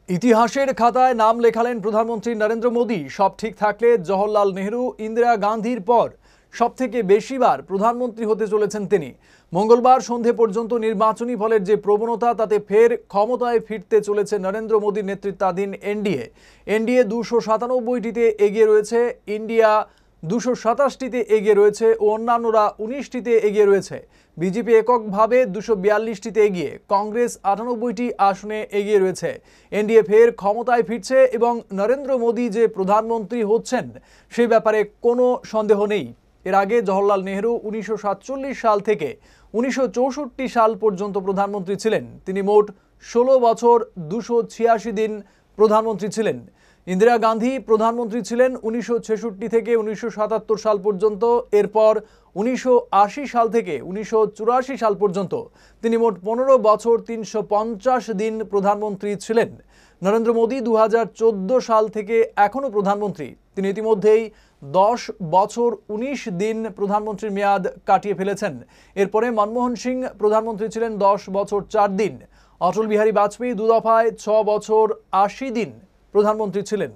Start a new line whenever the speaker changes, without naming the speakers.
ইতিহাসের খাতায় নাম লেখালেন প্রধানমন্ত্রী নরেন্দ্র মোদী। সব ঠিক থাকলে জওহরলাল নেহরু, ইন্দিরা গান্ধীর পর সবথেকে বেশিবার প্রধানমন্ত্রী হতে চলেছেন তিনি। মঙ্গলবার সন্ধে পর্যন্ত নির্বাচনী ফলের যে প্রবণতা, তাতে ফের ক্ষমতায় ফিরতে চলেছে নরেন্দ্র মোদীর নেতৃত্বাধীন এনডিএ 297টিতে এগিয়ে রয়েছে, ইন্ডিয়া 227টিতে এগিয়ে রয়েছে ও অন্যান্যরা 19টিতে এগিয়ে রয়েছে। বিজেপি এককভাবে 242টিতে এগিয়ে, কংগ্রেস 98টি আসনে এগিয়ে রয়েছে। এনডিএ ফের ক্ষমতায় ফিরছে এবং নরেন্দ্র মোদী যে প্রধানমন্ত্রী হচ্ছেন সে ব্যাপারে কোনো সন্দেহ নেই। এর আগে জওহরলাল নেহরু 1947 সাল থেকে 1964 সাল পর্যন্ত প্রধানমন্ত্রী ছিলেন। তিনি মোট 16 বছর 286 দিন প্রধানমন্ত্রী ছিলেন। ইন্দিরা গান্ধী প্রধানমন্ত্রী ছিলেন 1966 থেকে 1977 সাল পর্যন্ত। এরপর 1980 সাল থেকে 1984 সাল পর্যন্ত তিনি মোট 15 বছর 350 দিন প্রধানমন্ত্রী ছিলেন। নরেন্দ্র মোদী 2014 সাল থেকে এখনও প্রধানমন্ত্রী। তিনি ইতিমধ্যেই 10 বছর 19 দিন প্রধানমন্ত্রীর মেয়াদ কাটিয়ে ফেলেছেন। এরপরে মনমোহন সিং প্রধানমন্ত্রী ছিলেন 10 বছর 4 দিন। অটল বিহারী বাজপেয়ী 2 দফায় 6 বছর 80 দিন প্রধানমন্ত্রী ছিলেন।